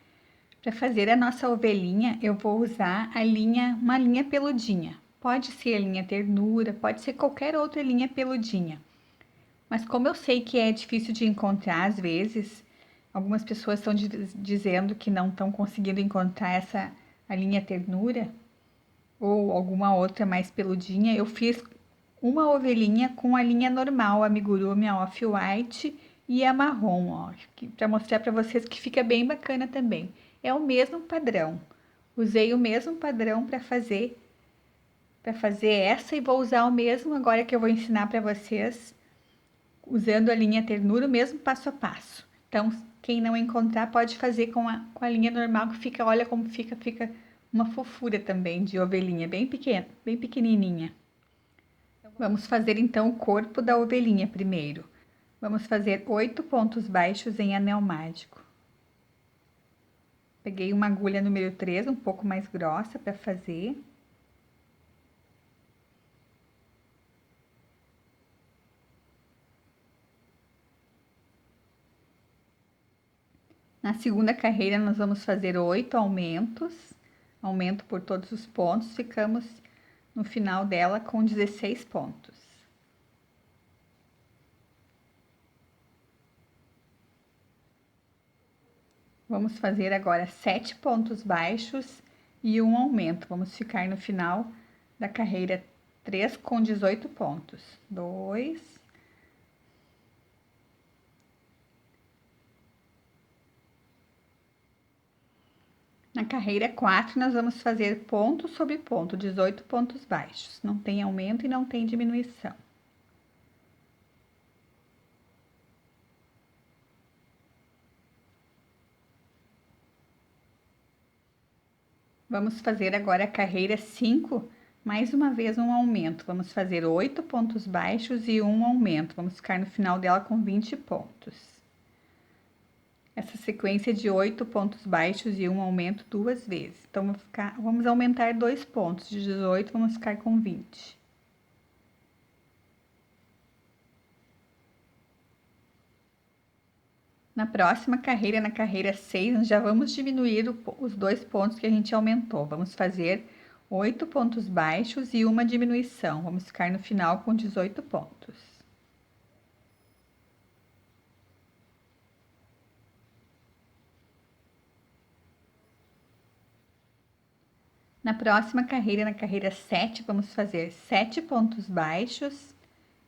Para fazer a nossa ovelhinha, eu vou usar uma linha peludinha. Pode ser a linha ternura, pode ser qualquer outra linha peludinha. Mas como eu sei que é difícil de encontrar às vezes, algumas pessoas estão dizendo que não estão conseguindo encontrar a linha ternura ou alguma outra mais peludinha, eu fiz uma ovelhinha com a linha normal, a amigurumi, a off-white e a marrom, ó, para mostrar para vocês que fica bem bacana também. É o mesmo padrão. Usei o mesmo padrão para fazer essa e vou usar o mesmo agora que eu vou ensinar para vocês, usando a linha ternura, o mesmo passo a passo. Então, quem não encontrar pode fazer com a linha normal que fica, olha como fica uma fofura também de ovelhinha, bem pequena, bem pequenininha. Vamos fazer então o corpo da ovelhinha primeiro. Vamos fazer 8 pontos baixos em anel mágico. Peguei uma agulha número 3, um pouco mais grossa para fazer. Na segunda carreira, nós vamos fazer 8 aumentos, aumento por todos os pontos, ficamos no final dela com 16 pontos. Vamos fazer agora 7 pontos baixos e um aumento. Vamos ficar no final da carreira 3 com 18 pontos. 2, na carreira 4, nós vamos fazer ponto sobre ponto, 18 pontos baixos. Não tem aumento e não tem diminuição. Vamos fazer agora a carreira 5, mais uma vez um aumento. Vamos fazer 8 pontos baixos e um aumento. Vamos ficar no final dela com 20 pontos. Essa sequência de 8 pontos baixos e um aumento 2 vezes. Então, vamos aumentar 2 pontos. De 18, vamos ficar com 20. Na próxima carreira, na carreira 6, nós já vamos diminuir os 2 pontos que a gente aumentou. Vamos fazer 8 pontos baixos e uma diminuição. Vamos ficar no final com 18 pontos. Na próxima carreira, na carreira 7, vamos fazer 7 pontos baixos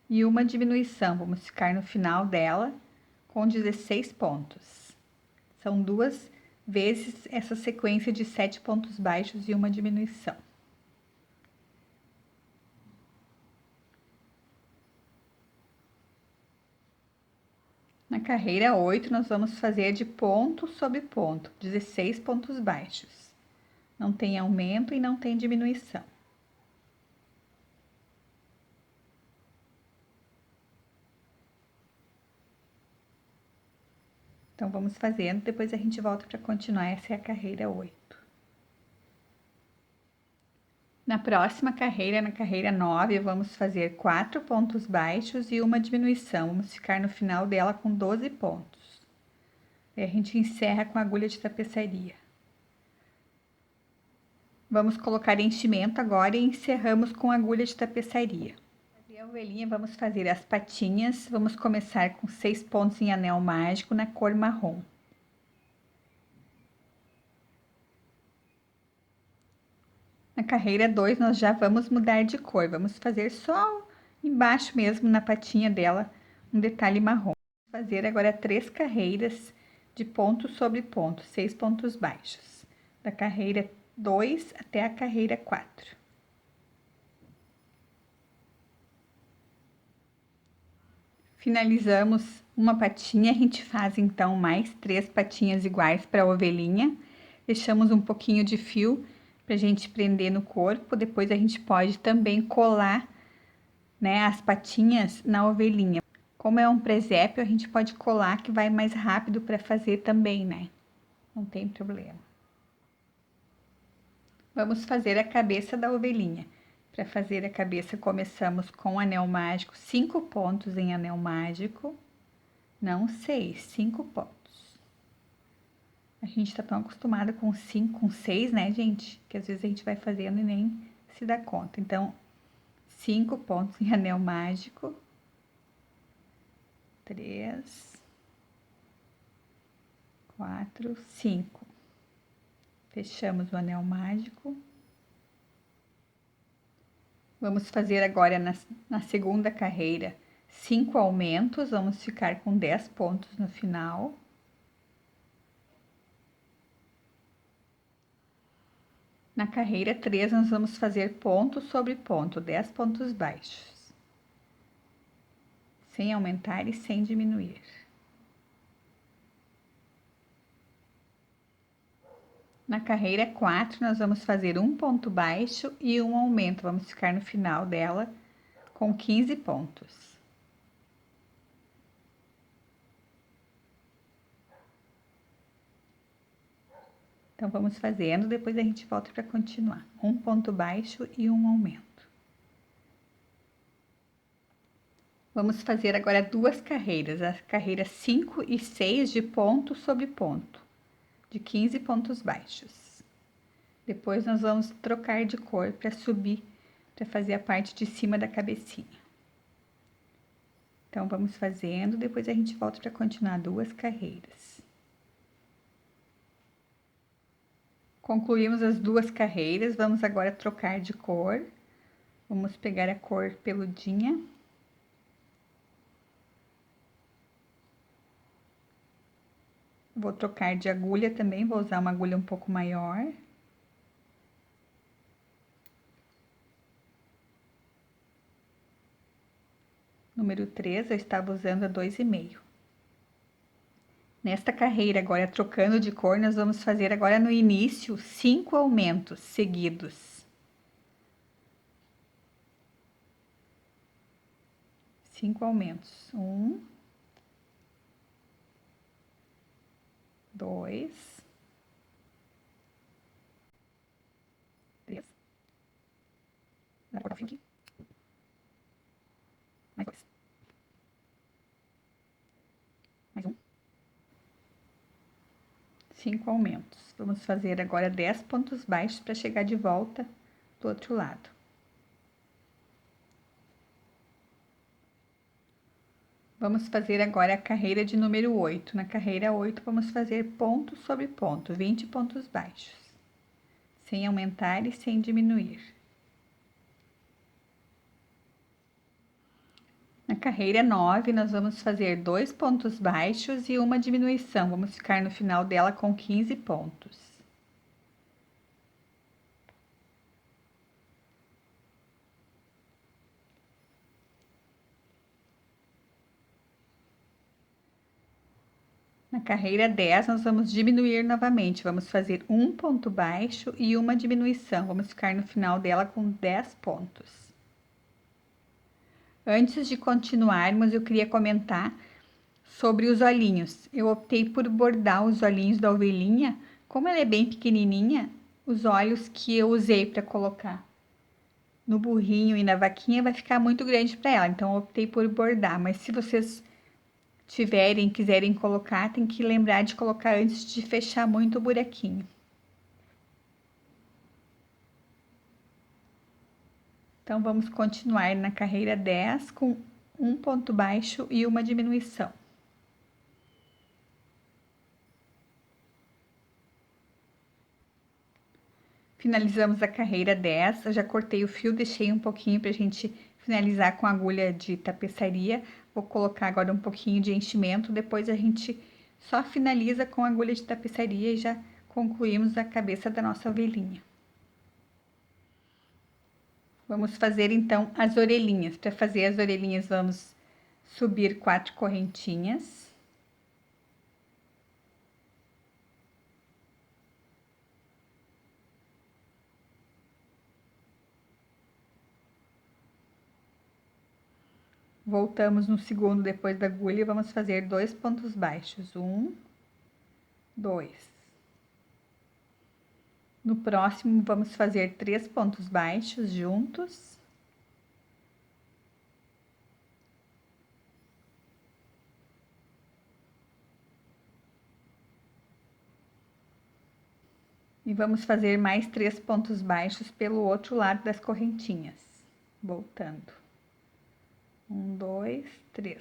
e uma diminuição. Vamos ficar no final dela com 16 pontos. São 2 vezes essa sequência de 7 pontos baixos e uma diminuição. Na carreira 8, nós vamos fazer de ponto sobre ponto, 16 pontos baixos. Não tem aumento e não tem diminuição. Então, vamos fazendo, depois a gente volta para continuar. Essa é a carreira 8. Na próxima carreira, na carreira 9, vamos fazer 4 pontos baixos e uma diminuição. Vamos ficar no final dela com 12 pontos. E a gente encerra com a agulha de tapeçaria. Vamos colocar enchimento agora e encerramos com a agulha de tapeçaria. A ovelhinha, vamos fazer as patinhas. Vamos começar com 6 pontos em anel mágico na cor marrom. Na carreira 2, nós já vamos mudar de cor. Vamos fazer só embaixo mesmo, na patinha dela, um detalhe marrom. Vamos fazer agora 3 carreiras de ponto sobre ponto, 6 pontos baixos. Da carreira 2 até a carreira 4. Finalizamos uma patinha, a gente faz então mais 3 patinhas iguais para a ovelhinha. Deixamos um pouquinho de fio para a gente prender no corpo. Depois a gente pode também colar, né, as patinhas na ovelhinha. Como é um presépio, a gente pode colar que vai mais rápido para fazer também, né? Não tem problema. Vamos fazer a cabeça da ovelhinha. Para fazer a cabeça, começamos com anel mágico, 5 pontos em anel mágico. Não 6, 5 pontos. A gente tá tão acostumada com 5, com 6, né, gente? Que às vezes a gente vai fazendo e nem se dá conta. Então, 5 pontos em anel mágico. 3, 4, 5. Fechamos o anel mágico. Vamos fazer agora na segunda carreira 5 aumentos. Vamos ficar com 10 pontos no final. Na carreira 3, nós vamos fazer ponto sobre ponto, 10 pontos baixos, sem aumentar e sem diminuir. Na carreira 4, nós vamos fazer um ponto baixo e um aumento. Vamos ficar no final dela com 15 pontos. Então, vamos fazendo, depois a gente volta para continuar. Um ponto baixo e um aumento. Vamos fazer agora duas carreiras, a carreira 5 e 6 de ponto sobre ponto, de 15 pontos baixos. Depois nós vamos trocar de cor para subir, para fazer a parte de cima da cabecinha. Então, vamos fazendo, depois a gente volta para continuar duas carreiras. Concluímos as duas carreiras, vamos agora trocar de cor. Vamos pegar a cor peludinha. Vou trocar de agulha também, vou usar uma agulha um pouco maior. Número 3, eu estava usando a 2,5. Nesta carreira, agora trocando de cor, nós vamos fazer agora no início 5 aumentos seguidos. 5 aumentos. 1, 2, 3. Dá pra cortar o fio aqui. Mais 2. Mais 1. 5 aumentos. Vamos fazer agora 10 pontos baixos para chegar de volta do outro lado. Vamos fazer agora a carreira de número 8. Na carreira 8, vamos fazer ponto sobre ponto, 20 pontos baixos, sem aumentar e sem diminuir. Na carreira 9, nós vamos fazer 2 pontos baixos e uma diminuição. Vamos ficar no final dela com 15 pontos. Na carreira 10, nós vamos diminuir novamente. Vamos fazer um ponto baixo e uma diminuição. Vamos ficar no final dela com 10 pontos. Antes de continuarmos, eu queria comentar sobre os olhinhos. Eu optei por bordar os olhinhos da ovelhinha. Como ela é bem pequenininha, os olhos que eu usei para colocar no burrinho e na vaquinha vai ficar muito grande para ela. Então, eu optei por bordar. Mas se vocês quiserem colocar, tem que lembrar de colocar antes de fechar muito o buraquinho. Então, vamos continuar na carreira 10 com um ponto baixo e uma diminuição. Finalizamos a carreira 10, eu já cortei o fio, deixei um pouquinho pra gente finalizar com agulha de tapeçaria. Vou colocar agora um pouquinho de enchimento, depois a gente só finaliza com agulha de tapeçaria e já concluímos a cabeça da nossa ovelhinha. Vamos fazer então as orelhinhas. Para fazer as orelhinhas, vamos subir 4 correntinhas. Voltamos no segundo depois da agulha e vamos fazer 2 pontos baixos. 1, 2. No próximo, vamos fazer 3 pontos baixos juntos. E vamos fazer mais 3 pontos baixos pelo outro lado das correntinhas. Voltando. 1, 2, 3.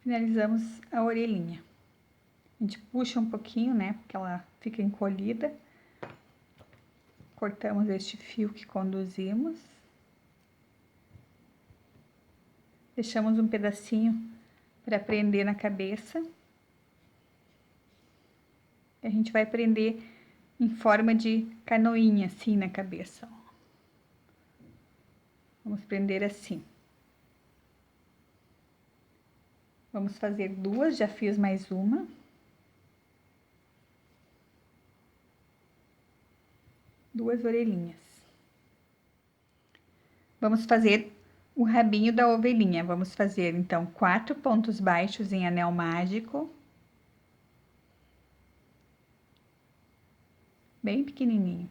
Finalizamos a orelhinha. A gente puxa um pouquinho, né, porque ela fica encolhida. Cortamos este fio que conduzimos. Deixamos um pedacinho para prender na cabeça. A gente vai prender em forma de canoinha, assim, na cabeça. Vamos prender assim. Vamos fazer duas, já fiz mais uma. 2 orelhinhas. Vamos fazer o rabinho da ovelhinha. Vamos fazer, então, 4 pontos baixos em anel mágico. Bem pequenininho.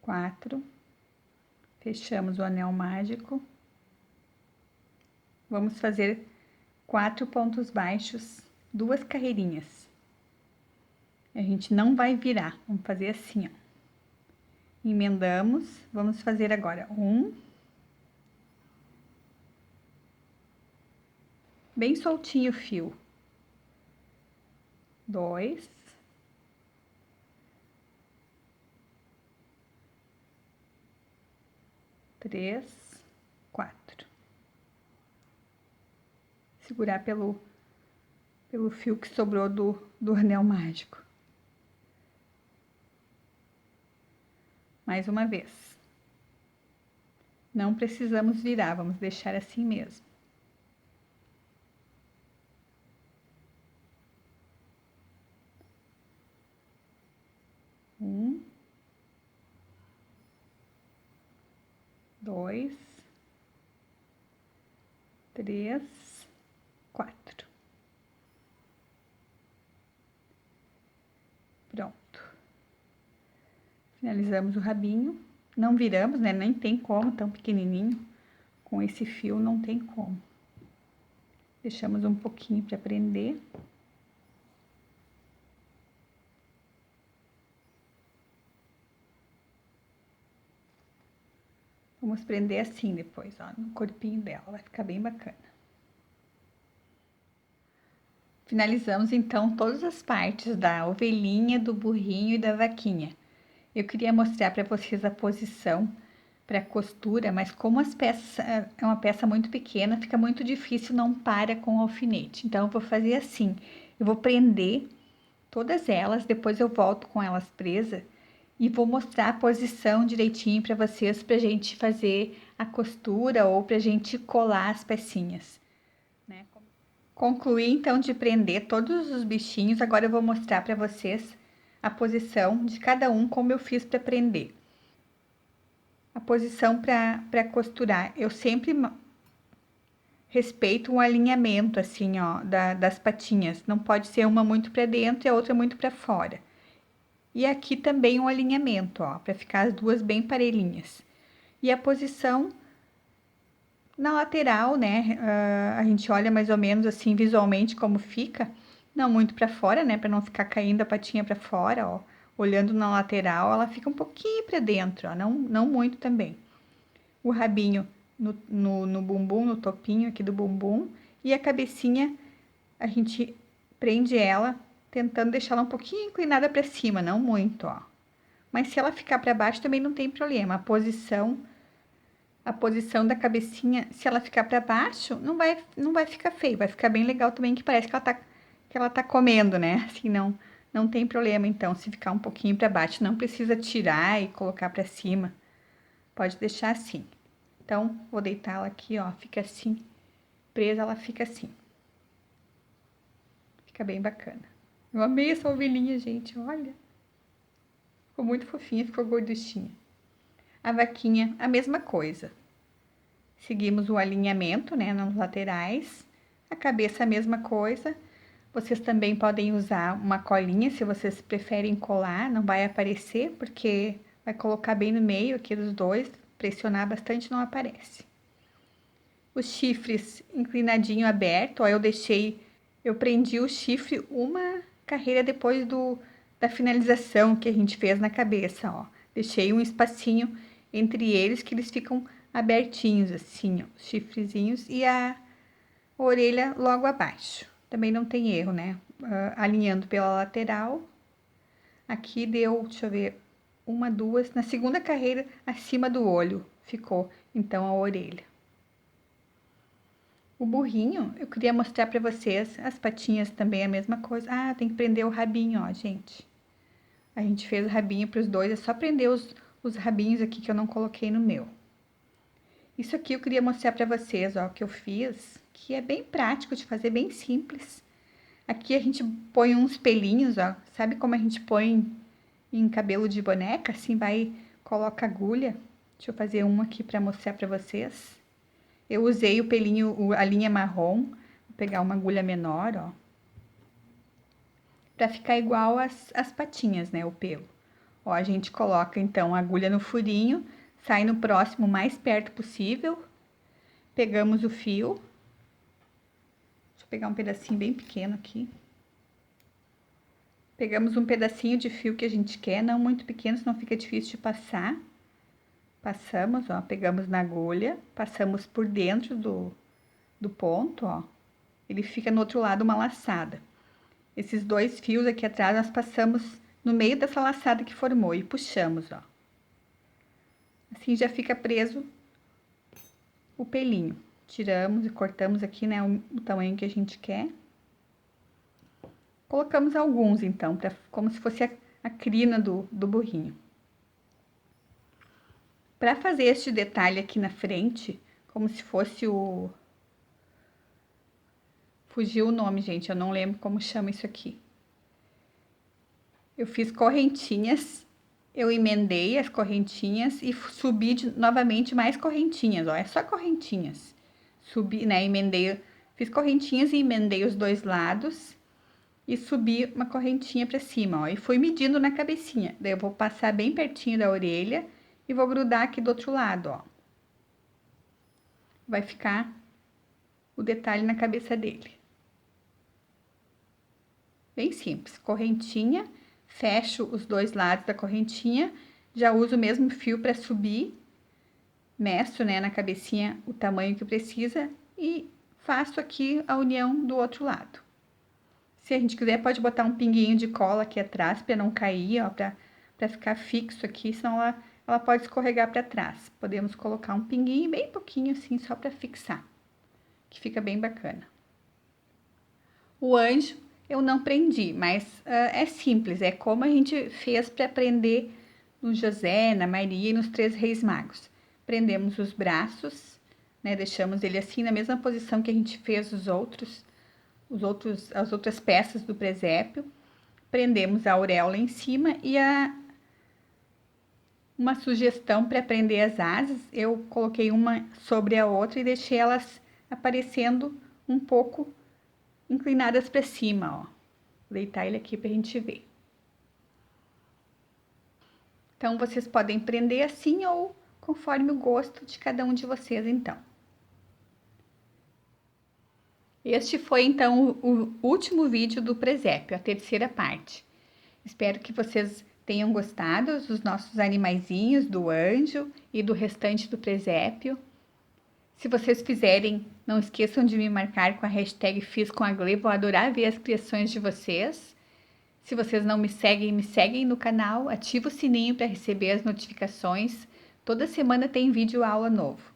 4. Fechamos o anel mágico. Vamos fazer 4 pontos baixos, 2 carreirinhas. A gente não vai virar, vamos fazer assim, ó. Emendamos, vamos fazer agora 1. Bem soltinho o fio. 2. 3, 4. Segurar pelo fio que sobrou do anel mágico. Mais uma vez. Não precisamos virar, vamos deixar assim mesmo. Um, 2, 3, 4. Pronto. Finalizamos o rabinho. Não viramos, né? Nem tem como, tão pequenininho. Com esse fio não tem como. Deixamos um pouquinho para prender. Vamos prender assim depois, ó, no corpinho dela, vai ficar bem bacana. Finalizamos, então, todas as partes da ovelhinha, do burrinho e da vaquinha. Eu queria mostrar para vocês a posição para costura, mas como as peças é uma peça muito pequena, fica muito difícil, não para com o alfinete. Então, eu vou fazer assim, eu vou prender todas elas, depois eu volto com elas presas e vou mostrar a posição direitinho para vocês, pra gente fazer a costura ou pra gente colar as pecinhas, né? Concluí então de prender todos os bichinhos, agora eu vou mostrar para vocês a posição de cada um, como eu fiz para prender. A posição para costurar, eu sempre respeito um alinhamento assim, ó, das patinhas. Não pode ser uma muito para dentro e a outra muito para fora. E aqui também um alinhamento, ó, para ficar as duas bem parelhinhas. E a posição na lateral, né? A gente olha mais ou menos assim visualmente como fica, não muito para fora, né? Para não ficar caindo a patinha para fora, ó. Olhando na lateral, ela fica um pouquinho para dentro, ó, não muito também. O rabinho no bumbum, no topinho aqui do bumbum, e a cabecinha, a gente prende ela, tentando deixar ela um pouquinho inclinada para cima, não muito, ó. Mas se ela ficar para baixo também não tem problema, a posição da cabecinha, se ela ficar para baixo, não vai ficar feio, vai ficar bem legal também, que parece que ela tá comendo, né? Assim, não tem problema, então, se ficar um pouquinho para baixo, não precisa tirar e colocar para cima, pode deixar assim. Então, vou deitar ela aqui, ó, fica assim, presa, ela fica assim. Fica bem bacana. Eu amei essa ovelhinha, gente, olha. Ficou muito fofinha, ficou gorduchinha. A vaquinha, a mesma coisa. Seguimos o alinhamento, né, nas laterais. A cabeça, a mesma coisa. Vocês também podem usar uma colinha, se vocês preferem colar, não vai aparecer, porque vai colocar bem no meio aqui dos dois, pressionar bastante, não aparece. Os chifres inclinadinho aberto, ó, eu prendi o chifre uma carreira depois da finalização que a gente fez na cabeça, ó. Deixei um espacinho entre eles que eles ficam abertinhos assim, ó, os chifrezinhos e a orelha logo abaixo. Também não tem erro, né? Alinhando pela lateral. Aqui deu, deixa eu ver, uma, duas, na segunda carreira acima do olho ficou, então, a orelha. O burrinho, eu queria mostrar para vocês, as patinhas também é a mesma coisa. Ah, tem que prender o rabinho, ó, gente. A gente fez o rabinho para os dois, é só prender os rabinhos aqui que eu não coloquei no meu. Isso aqui eu queria mostrar para vocês, ó, que eu fiz, que é bem prático de fazer, bem simples. Aqui a gente põe uns pelinhos, ó. Sabe como a gente põe em cabelo de boneca? Assim, coloca agulha. Deixa eu fazer um aqui para mostrar para vocês. Eu usei o pelinho, a linha marrom. Vou pegar uma agulha menor, ó. Para ficar igual as patinhas, né? O pelo. Ó, a gente coloca então a agulha no furinho, sai no próximo mais perto possível. Pegamos o fio. Deixa eu pegar um pedacinho bem pequeno aqui. Pegamos um pedacinho de fio que a gente quer, não muito pequeno, senão fica difícil de passar. Passamos, ó, pegamos na agulha, passamos por dentro do ponto, ó. Ele fica no outro lado uma laçada. Esses dois fios aqui atrás, nós passamos no meio dessa laçada que formou e puxamos, ó. Assim já fica preso o pelinho. Tiramos e cortamos aqui, né, o tamanho que a gente quer. Colocamos alguns, então, como se fosse a crina do burrinho. Para fazer este detalhe aqui na frente, como se fosse Fugiu o nome, gente, eu não lembro como chama isso aqui. Eu fiz correntinhas, eu emendei as correntinhas e subi novamente mais correntinhas, ó, é só correntinhas. Subi, né, fiz correntinhas e emendei os dois lados e subi uma correntinha para cima, ó, e fui medindo na cabecinha. Daí eu vou passar bem pertinho da orelha e vou grudar aqui do outro lado, ó. Vai ficar o detalhe na cabeça dele. Bem simples, correntinha, fecho os dois lados da correntinha, já uso o mesmo fio para subir, meço, né, na cabecinha o tamanho que precisa e faço aqui a união do outro lado. Se a gente quiser, pode botar um pinguinho de cola aqui atrás para não cair, ó, para ficar fixo aqui, senão ela pode escorregar para trás. Podemos colocar um pinguinho bem pouquinho assim, só para fixar, que fica bem bacana. O anjo eu não prendi, mas é simples, é como a gente fez para prender no José, na Maria e nos 3 Reis Magos. Prendemos os braços, né, deixamos ele assim na mesma posição que a gente fez as outras peças do presépio. Prendemos a auréola em cima e uma sugestão para prender as asas, eu coloquei uma sobre a outra e deixei elas aparecendo um pouco inclinadas para cima, ó. Vou deitar ele aqui pra gente ver. Então, vocês podem prender assim ou conforme o gosto de cada um de vocês, então. Este foi, então, o último vídeo do presépio, a terceira parte. Espero que vocês tenham gostado dos nossos animaizinhos, do anjo e do restante do presépio. Se vocês fizerem, não esqueçam de me marcar com a hashtag FizComAgle, vou adorar ver as criações de vocês. Se vocês não me seguem no canal, ativa o sininho para receber as notificações. Toda semana tem vídeo aula novo.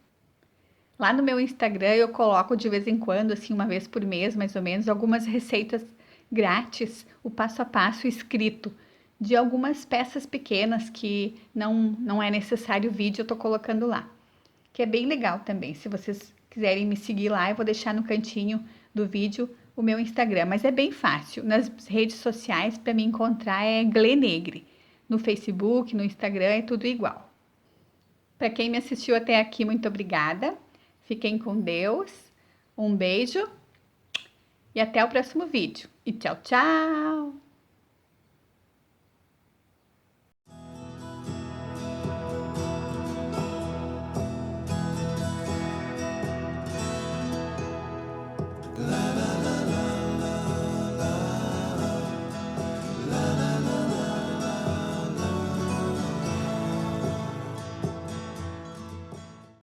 Lá no meu Instagram eu coloco de vez em quando, assim, uma vez por mês, mais ou menos, algumas receitas grátis, o passo a passo escrito, de algumas peças pequenas que não é necessário vídeo, eu tô colocando lá. Que é bem legal também. Se vocês quiserem me seguir lá, eu vou deixar no cantinho do vídeo o meu Instagram, mas é bem fácil. Nas redes sociais, para me encontrar é Glenegre. No Facebook, no Instagram, é tudo igual. Para quem me assistiu até aqui, muito obrigada. Fiquem com Deus. Um beijo e até o próximo vídeo. E tchau, tchau! Life